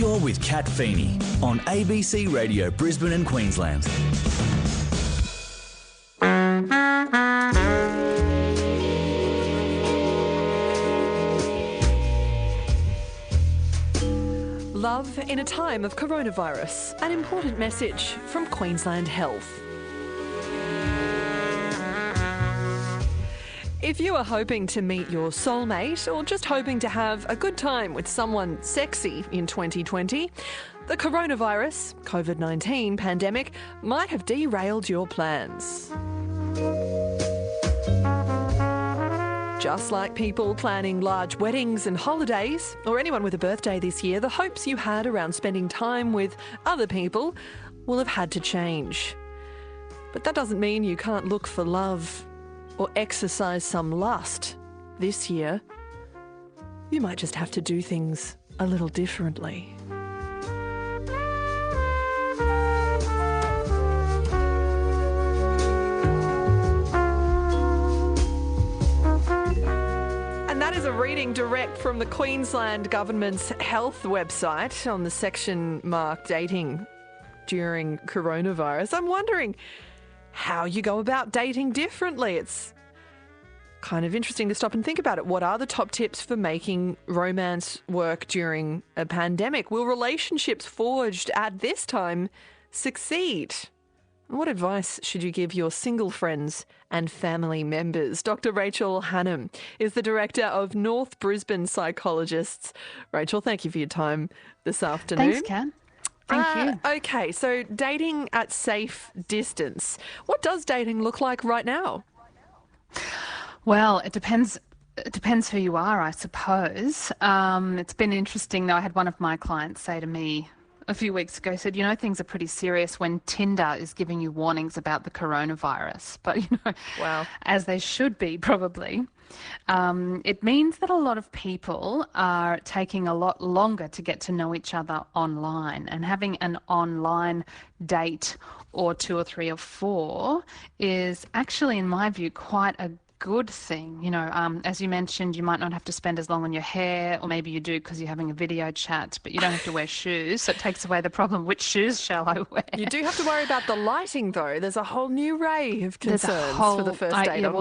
You're with Kat Feeney on ABC Radio Brisbane and Queensland. Love in a time of coronavirus, an important message from Queensland Health. If you are hoping to meet your soulmate or just hoping to have a good time with someone sexy in 2020, the coronavirus, COVID-19 pandemic might have derailed your plans. Just like people planning large weddings and holidays, or anyone with a birthday this year, the hopes you had around spending time with other people will have had to change. But that doesn't mean you can't look for love or exercise some lust this year. You might just have to do things a little differently. And that is a reading direct from the Queensland Government's health website on the section marked dating during coronavirus. I'm wondering how you go about dating differently. It's kind of interesting to stop and think about it. What are the top tips for making romance work during a pandemic? Will relationships forged at this time succeed? And what advice should you give your single friends and family members? Dr. Rachel Hannam is the director of North Brisbane Psychologists. Rachel, thank you for your time this afternoon. Thanks, Kat. Thank you. Okay, so dating at safe distance. What does dating look like right now? Well, it depends. It depends who you are, I suppose. It's been interesting, though. I had one of my clients say to me a few weeks ago, said, things are pretty serious when Tinder is giving you warnings about the coronavirus. But, wow, as they should be, probably. It means that a lot of people are taking a lot longer to get to know each other online, and having an online date or 2 or 3 or 4 is actually, in my view, quite a good thing. As you mentioned, you might not have to spend as long on your hair, or maybe you do because you're having a video chat, but you don't have to wear shoes, so it takes away the problem, which shoes shall I wear? You do have to worry about the lighting, though. There's a whole new array of concerns for the first date online.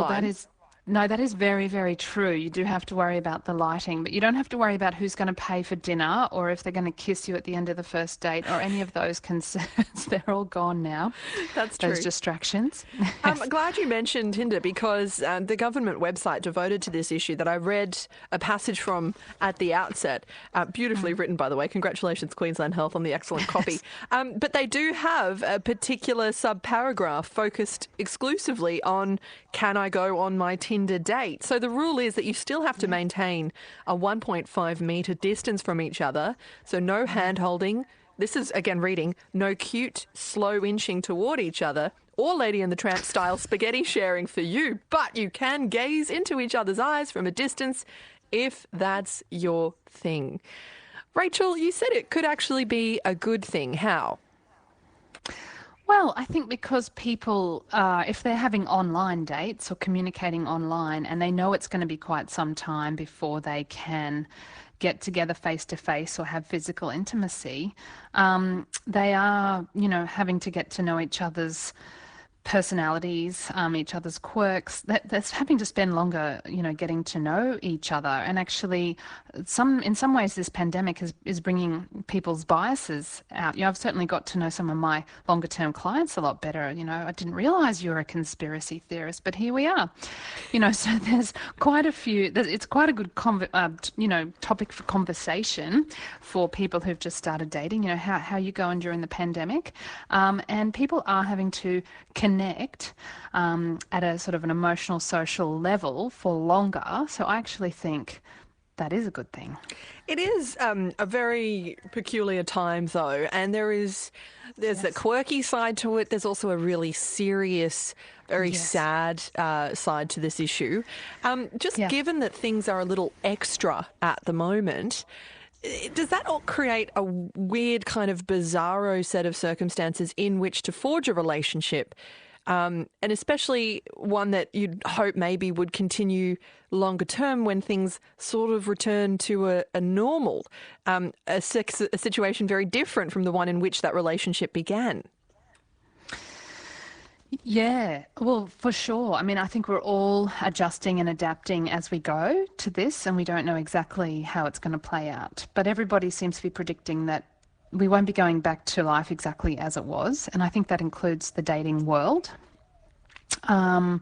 Well, that is very, very true. You do have to worry about the lighting, but you don't have to worry about who's going to pay for dinner or if they're going to kiss you at the end of the first date or any of those concerns. They're all gone now. That's true. Those distractions. I'm glad you mentioned Tinder, because the government website devoted to this issue that I read a passage from at the outset, beautifully written, by the way. Congratulations, Queensland Health, on the excellent copy. But they do have a particular sub-paragraph focused exclusively on, can I go on my Tinder date? So the rule is that you still have to maintain a 1.5 metre distance from each other. So no hand holding. This is, again, reading, no cute, slow inching toward each other or Lady and the Tramp style spaghetti sharing for you. But you can gaze into each other's eyes from a distance if that's your thing. Rachel, you said it could actually be a good thing. How? Well, I think because people, if they're having online dates or communicating online and they know it's going to be quite some time before they can get together face-to-face or have physical intimacy, they are, having to get to know each other's personalities, each other's quirks. That's having to spend longer, getting to know each other. And actually, in some ways, this pandemic is bringing people's biases out. I've certainly got to know some of my longer-term clients a lot better. I didn't realise you were a conspiracy theorist, but here we are. So there's quite a few. It's quite a good, topic for conversation for people who've just started dating. How you going during the pandemic, and people are having to connect at a sort of an emotional, social level for longer. So I actually think that is a good thing. It is a very peculiar time, though, and there's the quirky side to it. There's also a really serious, very sad side to this issue. Given that things are a little extra at the moment, does that all create a weird kind of bizarro set of circumstances in which to forge a relationship and especially one that you'd hope maybe would continue longer term when things sort of return to a normal, a situation very different from the one in which that relationship began. Yeah, well, for sure. I mean, I think we're all adjusting and adapting as we go to this, and we don't know exactly how it's going to play out. But everybody seems to be predicting that we won't be going back to life exactly as it was, and I think that includes the dating world. And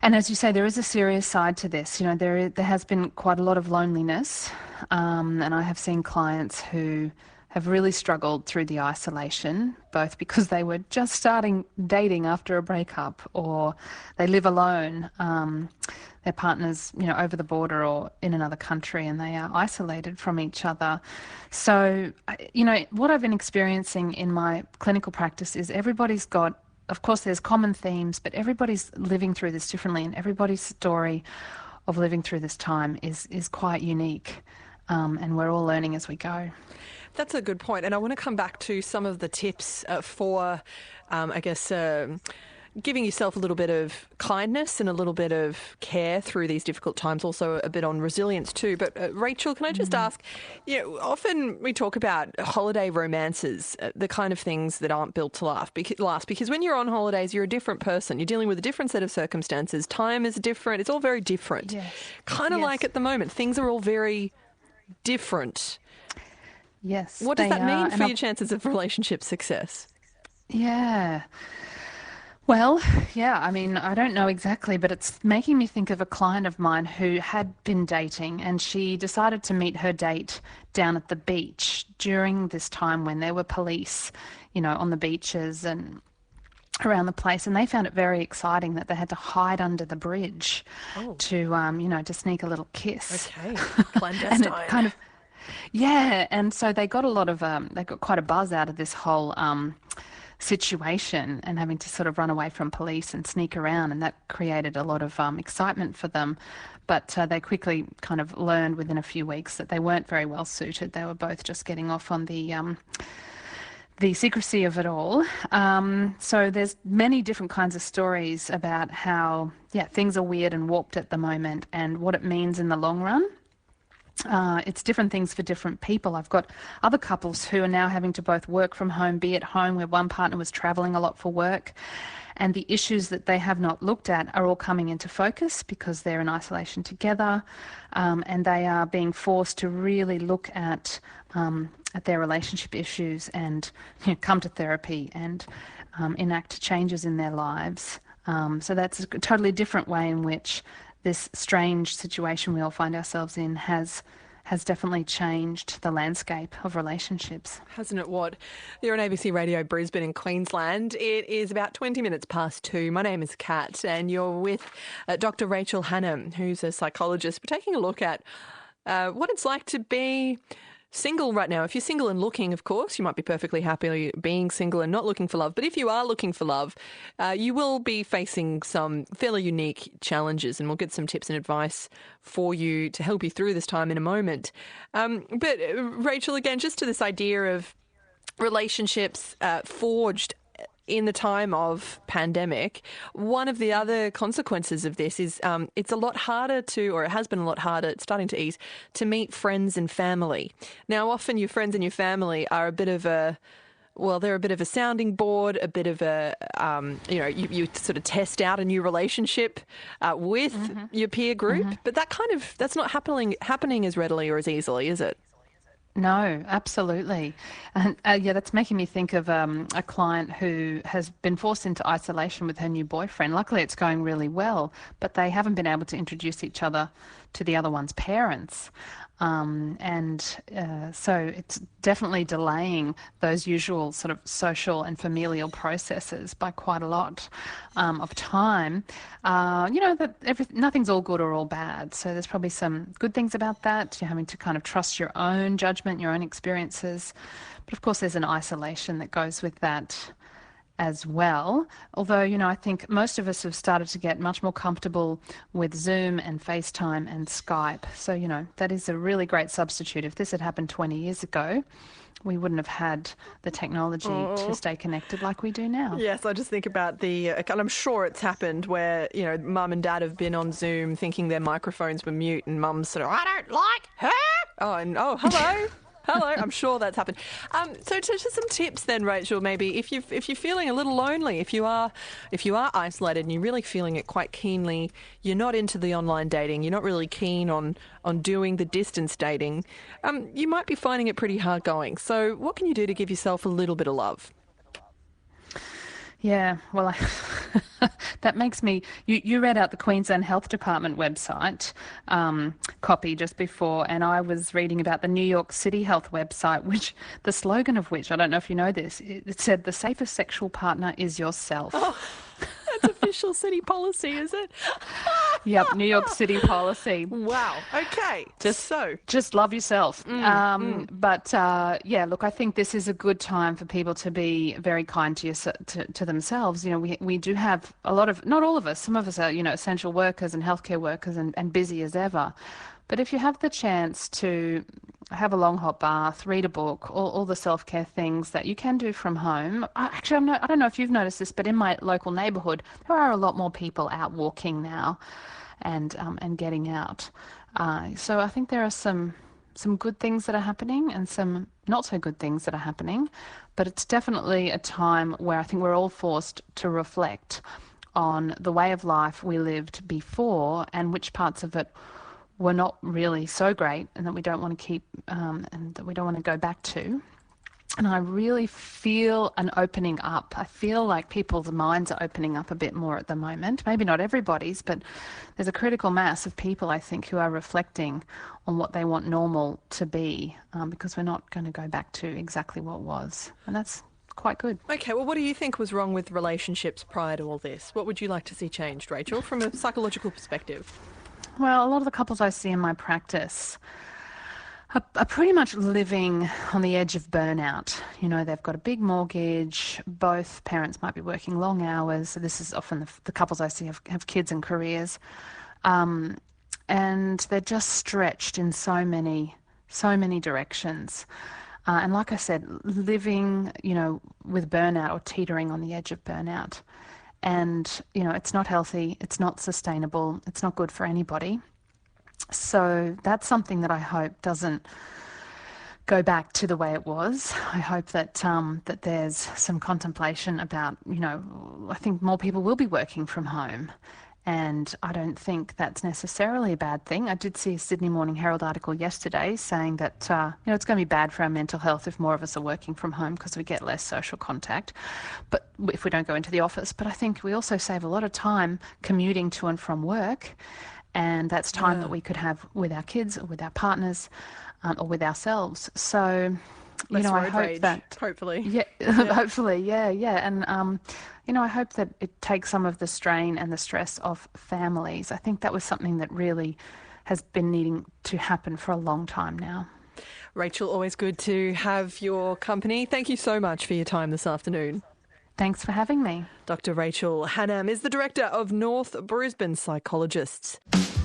as you say, there is a serious side to this. You know, there has been quite a lot of loneliness, and I have seen clients who have really struggled through the isolation, both because they were just starting dating after a breakup, or they live alone, their partner's, you know, over the border or in another country, and they are isolated from each other. So, you know, what I've been experiencing in my clinical practice is everybody's got, of course, there's common themes, but everybody's living through this differently, and everybody's story of living through this time is quite unique, and we're all learning as we go. That's a good point. And I want to come back to some of the tips for, giving yourself a little bit of kindness and a little bit of care through these difficult times, also a bit on resilience too. But Rachel, can I just ask, you know, often we talk about holiday romances, the kind of things that aren't built to last, because when you're on holidays, you're a different person. You're dealing with a different set of circumstances. Time is different. It's all very different. Yes. Kind of like at the moment, things are all very different. Yes. What does that mean for your chances of relationship success? Yeah. Well, yeah, I mean, I don't know exactly, but it's making me think of a client of mine who had been dating, and she decided to meet her date down at the beach during this time when there were police, you know, on the beaches and around the place, and they found it very exciting that they had to hide under the bridge to, you know, to sneak a little kiss. Okay, clandestine. And it kind of, yeah, and so they got a lot of, they got quite a buzz out of this whole situation and having to sort of run away from police and sneak around, and that created a lot of excitement for them. But they quickly kind of learned within a few weeks that they weren't very well suited. They were both just getting off on the secrecy of it all. So there's many different kinds of stories about how, yeah, things are weird and warped at the moment and what it means in the long run. It's different things for different people. I've got other couples who are now having to both work from home, be at home, where one partner was travelling a lot for work, and the issues that they have not looked at are all coming into focus because they're in isolation together, and they are being forced to really look at their relationship issues and, you know, come to therapy and enact changes in their lives. So that's a totally different way in which this strange situation we all find ourselves in has definitely changed the landscape of relationships. Hasn't it what? You're on ABC Radio Brisbane in Queensland. It is about 20 minutes past 2. My name is Kat, and you're with Dr. Rachel Hannam, who's a psychologist. We're taking a look at what it's like to be single right now. If you're single and looking, of course, you might be perfectly happy being single and not looking for love. But if you are looking for love, you will be facing some fairly unique challenges, and we'll get some tips and advice for you to help you through this time in a moment. But Rachel, again, just to this idea of relationships forged in the time of pandemic, one of the other consequences of this is it's a lot harder to, or it has been a lot harder, it's starting to ease, to meet friends and family. Now, often your friends and your family are a bit of a, well, they're a bit of a sounding board, a bit of a, you know, you sort of test out a new relationship with your peer group, but that's not happening as readily or as easily, is it? No, absolutely. And yeah, that's making me think of a client who has been forced into isolation with her new boyfriend. Luckily, it's going really well, but they haven't been able to introduce each other to the other one's parents. So it's definitely delaying those usual sort of social and familial processes by quite a lot of time. You know, that nothing's all good or all bad. So there's probably some good things about that. You're having to kind of trust your own judgment, your own experiences. But of course, there's an isolation that goes with that. as well. Although, I think most of us have started to get much more comfortable with Zoom and FaceTime and Skype. So, that is a really great substitute. If this had happened 20 years ago, we wouldn't have had the technology to stay connected like we do now. Yes, I just think about and I'm sure it's happened where, mum and dad have been on Zoom thinking their microphones were mute and mum's sort of, I don't like her. Oh, hello. Hello, I'm sure that's happened. So just some tips then, Rachel, maybe if you're feeling a little lonely, if you are isolated and you're really feeling it quite keenly, you're not into the online dating, you're not really keen on doing the distance dating, you might be finding it pretty hard going. So what can you do to give yourself a little bit of love? Yeah, well, that makes me... You read out the Queensland Health Department website copy just before, and I was reading about the New York City Health website, which the slogan of which, I don't know if you know this, it said, "The safest sexual partner is yourself." Oh, that's official city policy, is it? Yep, New York City policy. Wow. Okay. Just love yourself. But look, I think this is a good time for people to be very kind to themselves. We do have a lot of, not all of us, some of us are, essential workers and healthcare workers and busy as ever. But if you have the chance to have a long hot bath, read a book, all the self-care things that you can do from home. Actually, I don't know if you've noticed this, but in my local neighbourhood, there are a lot more people out walking now and getting out. So I think there are some good things that are happening and some not so good things that are happening. But it's definitely a time where I think we're all forced to reflect on the way of life we lived before and which parts of it were not really so great and that we don't want to keep and that we don't want to go back to. And I really feel an opening up. I feel like people's minds are opening up a bit more at the moment. Maybe not everybody's, but there's a critical mass of people, I think, who are reflecting on what they want normal to be because we're not going to go back to exactly what was. And that's quite good. Okay, well, what do you think was wrong with relationships prior to all this? What would you like to see changed, Rachel, from a psychological perspective? Well, a lot of the couples I see in my practice are pretty much living on the edge of burnout. They've got a big mortgage, both parents might be working long hours. So this is often the couples I see have kids and careers. And they're just stretched in so many directions. And like I said, living, with burnout or teetering on the edge of burnout. And, it's not healthy, it's not sustainable, it's not good for anybody. So that's something that I hope doesn't go back to the way it was. I hope that that there's some contemplation about, I think more people will be working from home. And I don't think that's necessarily a bad thing. I did see a Sydney Morning Herald article yesterday saying that, it's going to be bad for our mental health if more of us are working from home because we get less social contact, but if we don't go into the office. But I think we also save a lot of time commuting to and from work, and that's time that we could have with our kids or with our partners or with ourselves. So... Less I road hope rage, that hopefully. Yeah, hopefully, yeah. And I hope that it takes some of the strain and the stress off families. I think that was something that really has been needing to happen for a long time now. Rachel, always good to have your company. Thank you so much for your time this afternoon. Thanks for having me. Dr. Rachel Hannam is the director of North Brisbane Psychologists.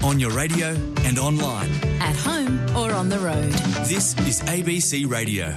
On your radio and online. At home or on the road. This is ABC Radio.